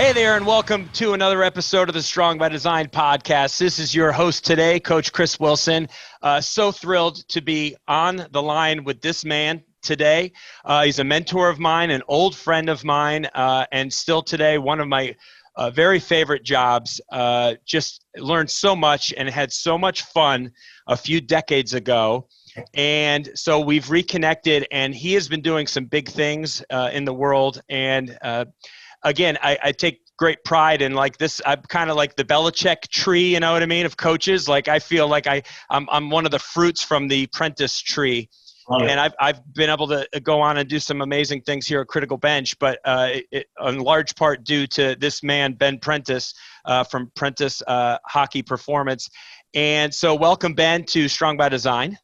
Hey there, and welcome to another episode of the Strong by Design podcast. This is your host today, Coach Chris Wilson. So thrilled to be on the line with this man today. He's a mentor of mine, an old friend of mine, and still today one of my very favorite jobs. Just learned so much and had so much fun a few decades ago. And so we've reconnected, and he has been doing some big things in the world. And again, I take great pride in like this. I'm kind of like the Belichick tree, you know what I mean, of coaches. Like I feel like I'm one of the fruits from the Prentiss tree. And I've been able to go on and do some amazing things here at Criticalbench, but in large part due to this man, Ben Prentiss, from Prentiss Hockey Performance. And so welcome, Ben, to Strong by Design.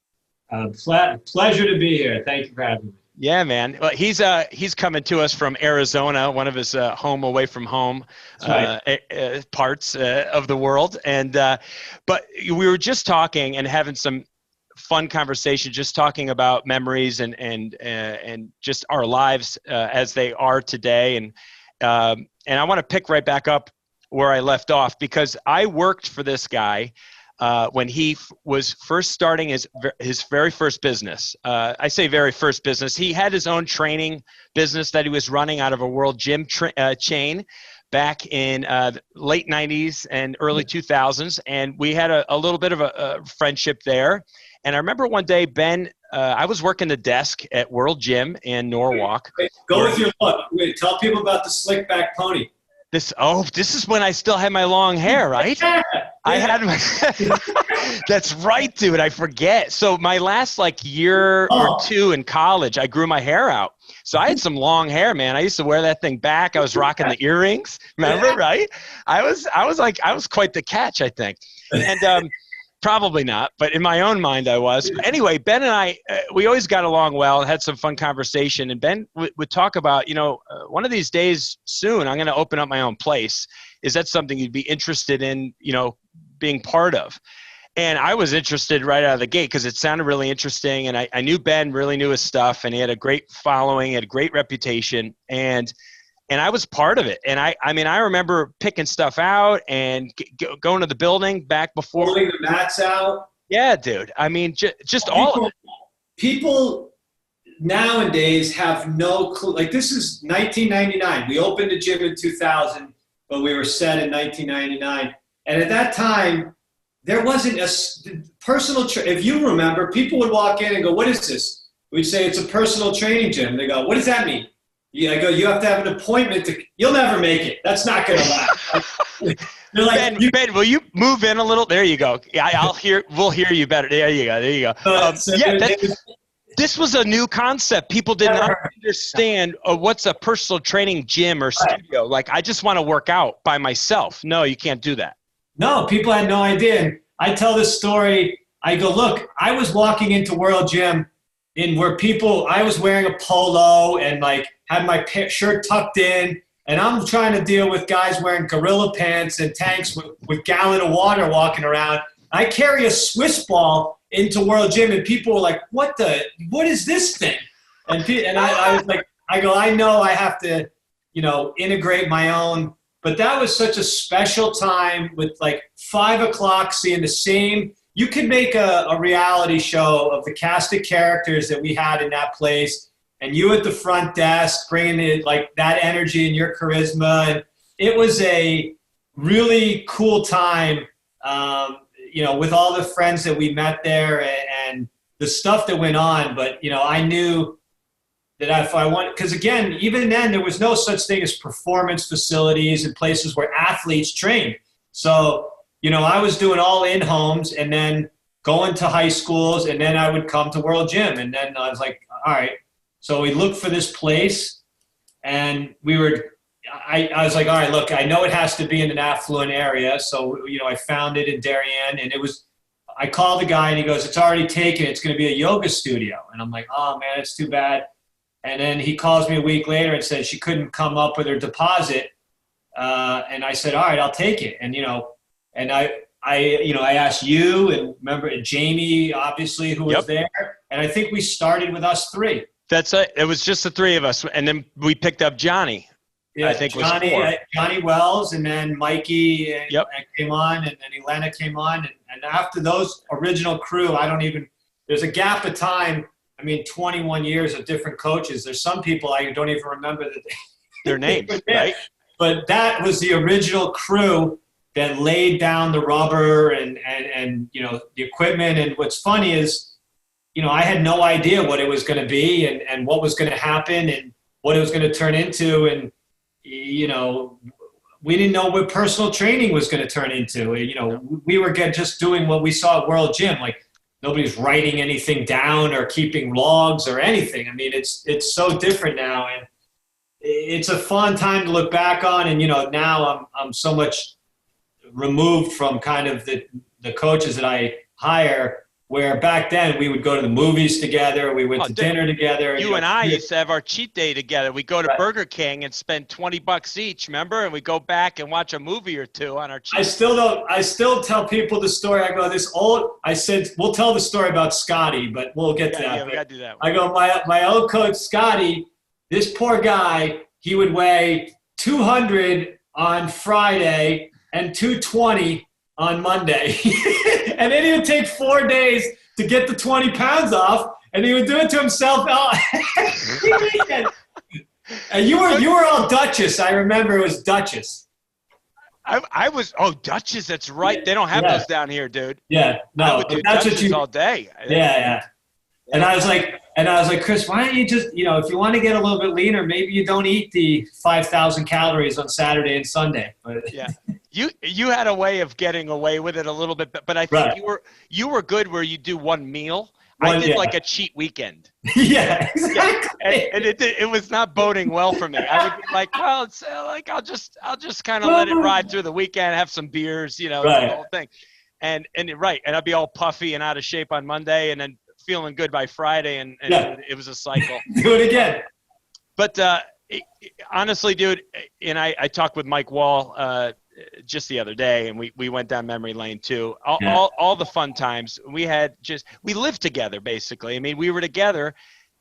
Pleasure to be here. Thank you for having me. Yeah, man. Well, he's coming to us from Arizona, one of his home away from home parts of the world. And but we were just talking and having some fun conversation, just talking about memories and just our lives as they are today. And I want to pick right back up where I left off, because I worked for this guy when he was first starting his very first business. I say very first business. He had his own training business that he was running out of a world gym chain back in late 90s and early 2000s. And we had a little bit of a friendship there. And I remember one day, Ben, I was working the desk at World Gym in Norwalk. Go with your look. Wait, tell people about the slick back pony. This is when I still had my long hair, right? Yeah. I had my that's right, dude. I forget. So my last year or two in college, I grew my hair out. So I had some long hair, man. I used to wear that thing back. I was rocking the earrings. Remember, right? I was quite the catch, I think. And probably not, but in my own mind I was. But anyway, Ben and I, we always got along well, had some fun conversation. And Ben would talk about, one of these days soon, I'm going to open up my own place. Is that something you'd be interested in, being part of? And I was interested right out of the gate because it sounded really interesting. And I knew Ben really knew his stuff, and he had a great following, had a great reputation. And I was part of it. And I remember picking stuff out and going to the building back before. Pulling the mats out. Yeah, dude. I mean, just all of it. People nowadays have no clue. Like, this is 1999. We opened a gym in 2000, but we were set in 1999. And at that time, there wasn't a personal if you remember, people would walk in and go, "What is this?" We'd say, "It's a personal training gym." They go, "What does that mean?" I go, "You have to have an appointment you'll never make it. That's not going to last." They're like, Ben, will you move in a little? There you go. Yeah, we'll hear you better. There you go. This was a new concept. People did not understand what's a personal training gym or studio. Like, I just want to work out by myself. No, you can't do that. No, people had no idea. And I tell this story. I go, look, I was walking into World Gym I was wearing a polo and had my shirt tucked in, and I'm trying to deal with guys wearing gorilla pants and tanks with gallon of water walking around. I carry a Swiss ball into World Gym, and people were like, what is this thing? And I was like, I know I have to, integrate my own. But that was such a special time with 5 o'clock seeing the same. You could make a reality show of the cast of characters that we had in that place, and you at the front desk bringing it that energy and your charisma. And it was a really cool time, with all the friends that we met there and the stuff that went on. But, I knew that if I want, because again, even then there was no such thing as performance facilities and places where athletes trained. So, I was doing all in homes and then going to high schools, and then I would come to World Gym. And then I was like, all right. So we looked for this place, and I was like, all right, look, I know it has to be in an affluent area. So, I found it in Darien, and I called the guy and he goes, "It's already taken. It's going to be a yoga studio." And I'm like, oh man, it's too bad. And then he calls me a week later and said she couldn't come up with her deposit. And I said, all right, I'll take it. And, and I asked you, and remember Jamie, obviously, who was there. And I think we started with us three. That's it. It was just the three of us. And then we picked up Johnny. Yeah, I think Johnny, was 4. Johnny Wells, and then Mikey Yep. came on, and then Elena came on. And after those original crew, there's a gap of time. I mean, 21 years of different coaches. There's some people I don't even remember their names, right? But that was the original crew that laid down the rubber and the equipment. And what's funny is, I had no idea what it was going to be and what was going to happen and what it was going to turn into. And, we didn't know what personal training was going to turn into. We were just doing what we saw at World Gym. Like, nobody's writing anything down or keeping logs or anything. I mean, it's so different now. And it's a fun time to look back on. And, now I'm so much removed from kind of the coaches that I hire, where back then we would go to the movies together. We went to dinner together. You and I used to have our cheat day together. We go to Burger King and spend $20 each, remember? And we go back and watch a movie or two on our cheat. I still tell people the story. I go, we'll tell the story about Scotty, but we'll get to that. Yeah, we got to do that I one. go, my old coach, Scotty, this poor guy, he would weigh 200 on Friday and 220 on Monday. And then he would take 4 days to get the 20 pounds off, and he would do it to himself. And you were all Duchess. I remember it was Duchess. I was Duchess. That's right. They don't have those down here, dude. Yeah, no, I would do that's Duchess what you all day. Yeah. And I was like, Chris, why don't you just, if you want to get a little bit leaner, maybe you don't eat the 5,000 calories on Saturday and Sunday. But yeah. You had a way of getting away with it a little bit, but I think you were good where you do one meal. I did like a cheat weekend. Yeah, exactly. And it was not boding well for me. I would be like, well, it's like I'll just kind of let it ride through the weekend, have some beers, the whole thing, and I'd be all puffy and out of shape on Monday, and then feeling good by Friday, and it was a cycle. Do it again. But honestly, dude, and I talked with Mike Wall just the other day, and we went down memory lane too. All the fun times we lived together basically. I mean, we were together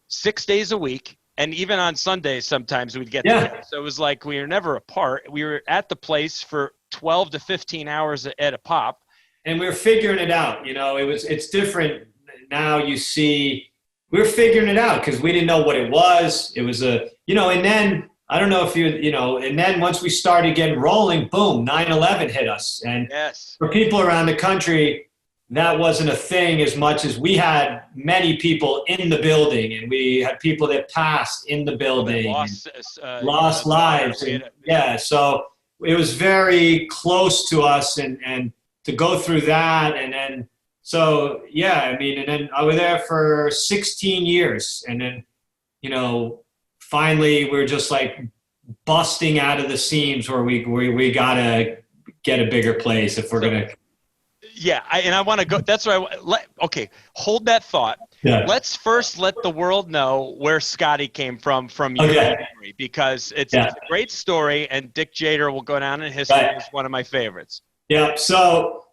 6 days a week, and even on Sundays sometimes we'd get together. So it was like we were never apart. We were at the place for 12 to 15 hours at a pop, and we were figuring it out. It's different now. You see, we were figuring it out because we didn't know what it was. It was and then I don't know if and then once we started getting rolling, boom, 9/11 hit us. And for people around the country, that wasn't a thing as much as we had many people in the building, and we had people that passed in the building, lost lives. So it was very close to us, and to go through that. And then, and then I was there for 16 years. And then, finally, we're just like busting out of the seams where we gotta get a bigger place if we're gonna. Yeah, I want to go. That's why. Okay, hold that thought. Yeah. Let's first let the world know where Scotty came from your memory, because it's a great story, and Dick Jader will go down in history as one of my favorites. Yeah. So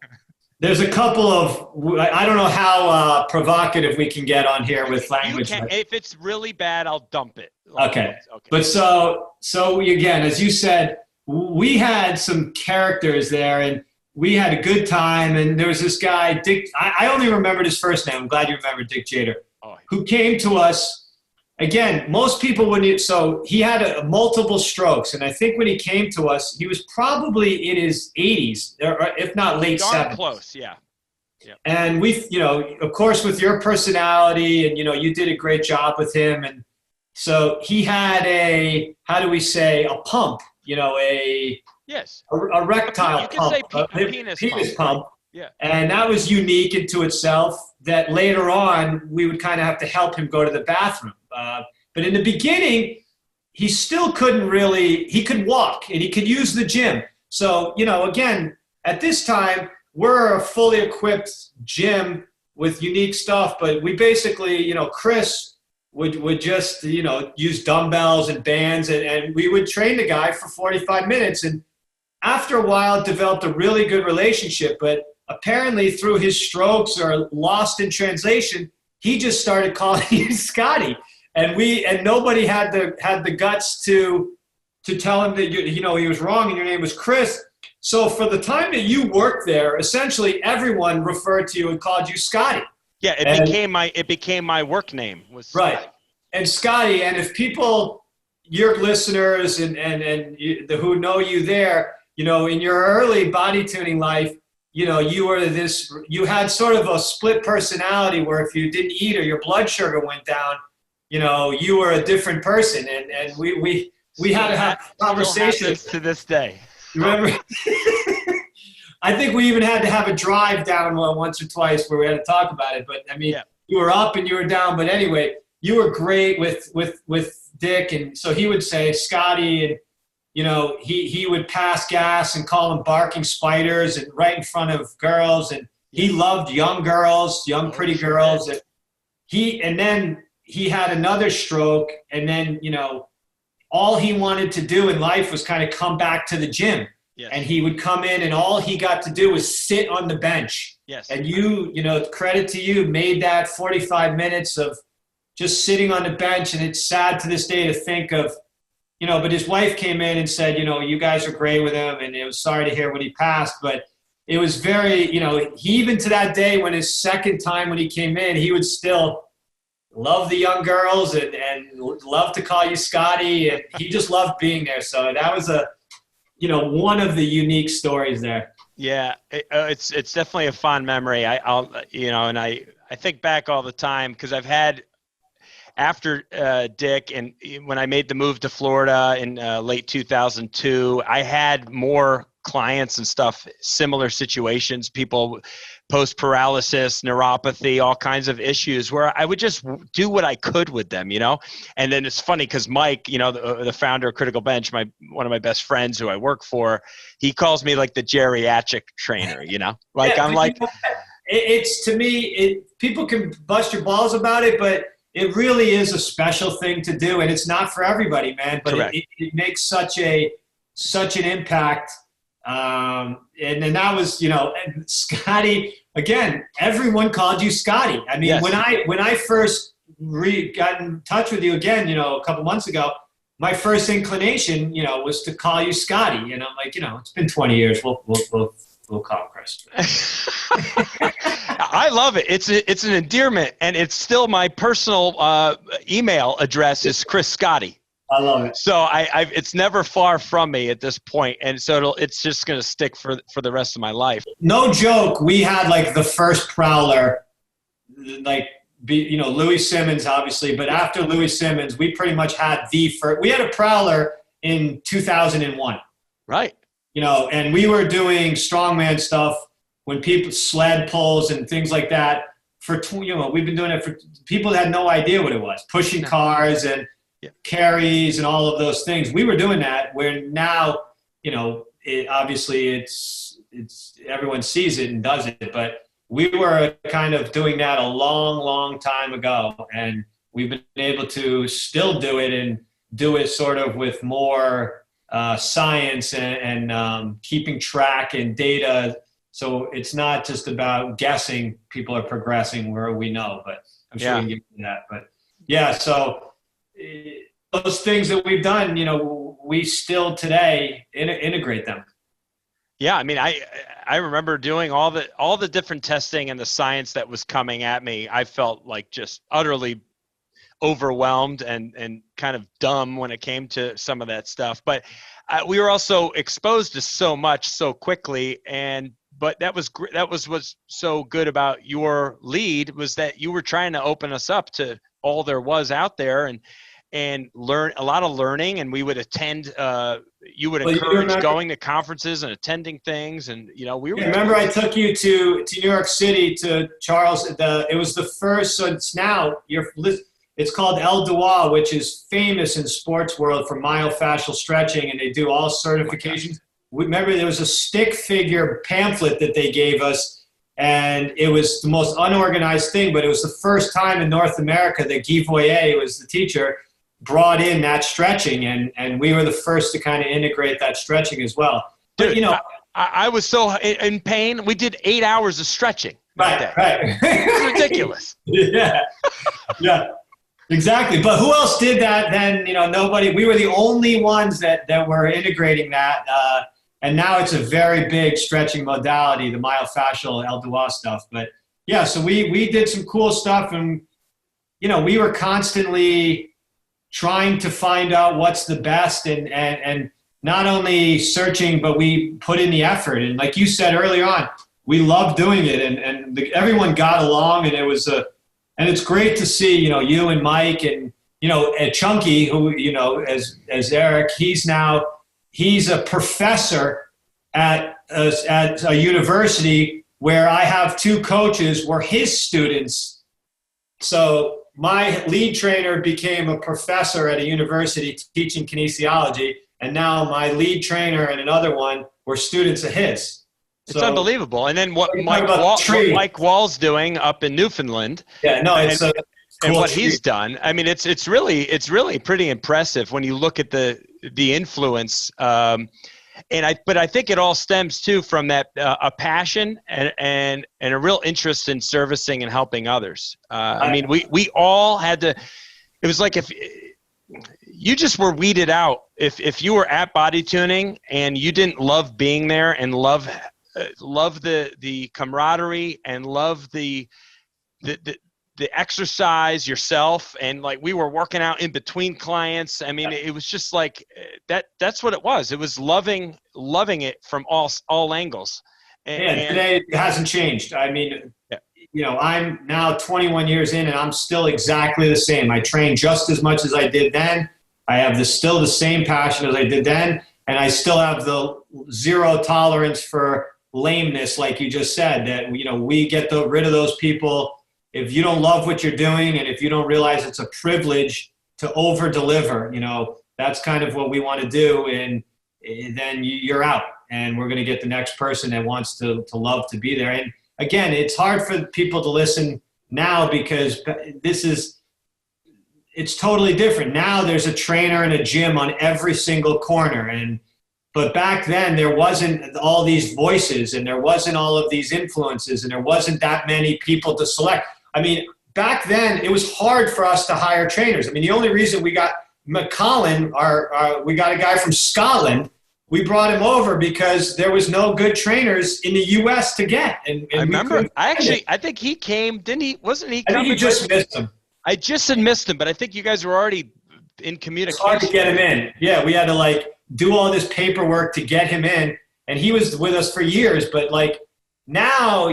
there's a couple of, I don't know how provocative we can get on here with language. If it's really bad, I'll dump it. Okay. But so again, as you said, we had some characters there, and we had a good time. And there was this guy, Dick, I only remembered his first name. I'm glad you remembered Dick Jader, who came to us. Again, most people wouldn't. So he had multiple strokes, and I think when he came to us, he was probably in his 80s, or if not late 70s. Close, yeah. And we, of course, with your personality, and you did a great job with him, and so he had a pump, a rectile pump, penis pump. Yeah. And that was unique into itself, that later on we would kind of have to help him go to the bathroom. But in the beginning, he still he could walk and he could use the gym. So, again, at this time, we're a fully equipped gym with unique stuff, but we basically, Chris would just, use dumbbells and bands, and we would train the guy for 45 minutes. And after a while, developed a really good relationship, but apparently through his strokes or lost in translation, he just started calling you Scotty, and nobody had the guts to to tell him that he was wrong and your name was Chris. So for the time that you worked there, essentially everyone referred to you and called you Scotty. Yeah, it became my work name. Right. And Scotty, and if people, your listeners and who know you there, in your early body tuning life, you had sort of a split personality where if you didn't eat or your blood sugar went down, you were a different person. And we had to have conversations to this day. Remember? I think we even had to have a drive down once or twice where we had to talk about it. But I mean, You were up and you were down. But anyway, you were great with Dick, and so he would say Scotty, and he would pass gas and call them barking spiders, and right in front of girls, and he loved young girls, pretty girls. And then he had another stroke, and then all he wanted to do in life was kind of come back to the gym. Yes. And he would come in and all he got to do was sit on the bench. Yes. And credit to you, made that 45 minutes of just sitting on the bench. And it's sad to this day to think of, but his wife came in and said, you guys are great with him. And it was sorry to hear when he passed, but it was very, he even to that day when his second time when he came in, he would still love the young girls and love to call you Scotty. And he just loved being there. So that was one of the unique stories there. Yeah, it's definitely a fond memory. I think back all the time because I've had after Dick and when I made the move to Florida in late 2002, I had more clients and stuff, similar situations, people post paralysis, neuropathy, all kinds of issues where I would just do what I could with them, And then it's funny because Mike, the founder of Criticalbench, one of my best friends who I work for, he calls me like the geriatric trainer, Like I'm like, it's to me, people can bust your balls about it, but it really is a special thing to do, and it's not for everybody, man. But it makes such an impact. And then that was, and Scotty, again, everyone called you Scotty. I mean, yes. when I first got in touch with you again, a couple months ago, my first inclination, was to call you Scotty. And I'm like, it's been 20 years. We'll call Chris. I love it. It's an endearment, and it's still my personal email address is Chris Scotty. I love it. So it's never far from me at this point, and so it's just going to stick for the rest of my life. No joke. We had like the first prowler, Louis Simmons, obviously, but after Louis Simmons, we pretty much had the first. We had a prowler in 2001. Right. And we were doing strongman stuff when people sled pulls and things like that we've been doing it for people that had no idea what it was, pushing cars and carries and all of those things. We were doing that where now, obviously it's everyone sees it and does it, but we were kind of doing that a long, long time ago. And we've been able to still do it and do it sort of with more science and keeping track and data. So it's not just about guessing people are progressing where we know, but I'm sure we can get to that. But yeah, so those things that we've done, we still today integrate them. Yeah, I mean, I remember doing all the different testing and the science that was coming at me. I felt like just utterly overwhelmed and kind of dumb when it came to some of that stuff. But we were also exposed to so much so quickly, but that was what's so good about your lead was that you were trying to open us up to all there was out there and learn a lot of learning. And we would attend. You would encourage going to conferences and attending things, and we were. Yeah, remember, I took you to New York City to Charles. It was the first. So it's now it's called El Dua, which is famous in sports world for myofascial stretching, and they do all certifications. Remember, there was a stick figure pamphlet that they gave us, and it was the most unorganized thing, but it was the first time in North America that Guy Voyer was the teacher, brought in that stretching, and we were the first to kind of integrate that stretching as well. But, dude, I was so in pain. We did 8 hours of stretching. Right. It's ridiculous. Yeah. Exactly. But who else did that then? Nobody. We were the only ones that were integrating that. And now it's a very big stretching modality, the myofascial L2 stuff. But yeah, so we did some cool stuff, and we were constantly trying to find out what's the best, and not only searching, but we put in the effort. And like you said earlier on, we loved doing it, and everyone got along, and and it's great to see, you and Mike and, Chunky, who, as Eric, he's a professor at a university where I have two coaches were his students. So my lead trainer became a professor at a university teaching kinesiology, and now my lead trainer and another one were students of his. It's unbelievable. And then what Mike Wall's doing up in Newfoundland. Yeah, no, it's a cool and what treat. he's done. I mean, it's really pretty impressive when you look at the influence. But I think it all stems too from that a passion and a real interest in servicing and helping others. I mean, we all had to. It was like if you just were weeded out. If you were at BodyTuning and you didn't love being there and love the camaraderie and love the exercise yourself, and like we were working out in between clients. I mean, it was just like that's what it was. It was loving it from all angles. And today it hasn't changed. I mean, I'm now 21 years in, and I'm still exactly the same. I train just as much as I did then. I have still the same passion as I did then, and I still have the zero tolerance for lameness, like you just said, that, we get rid of those people. If you don't love what you're doing, and if you don't realize it's a privilege to over deliver, that's kind of what we want to do. And then you're out, and we're going to get the next person that wants to love to be there. And again, it's hard for people to listen now because it's totally different. Now there's a trainer and a gym on every single corner. But back then, there wasn't all these voices, and there wasn't all of these influences, and there wasn't that many people to select. I mean, back then, it was hard for us to hire trainers. I mean, the only reason we got McCollin, we got a guy from Scotland, we brought him over because there was no good trainers in the U.S. to get. And I remember, I think he came, didn't he? Wasn't he coming? I think you just missed him. I just had missed him, but I think you guys were already in communication. It's hard to get him in. Yeah, we had to do all this paperwork to get him in, and he was with us for years. But now,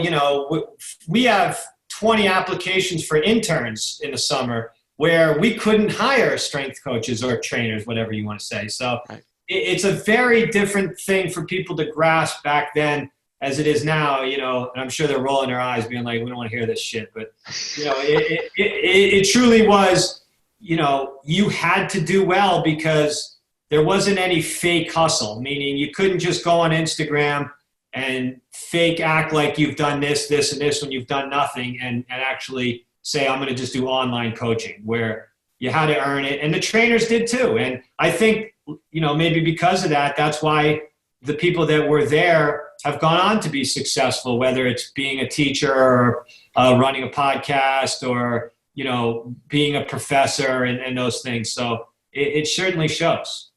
we have 20 applications for interns in the summer where we couldn't hire strength coaches or trainers, whatever you want to say. So right. It's a very different thing for people to grasp back then as it is now, and I'm sure they're rolling their eyes being like, we don't want to hear this shit. But, it truly was, you had to do well because there wasn't any fake hustle, meaning you couldn't just go on Instagram and fake act like you've done this, and this when you've done nothing and actually say, I'm going to just do online coaching, where you had to earn it. And the trainers did too. And I think, maybe because of that, that's why the people that were there have gone on to be successful, whether it's being a teacher or running a podcast or, being a professor and those things. So it certainly shows.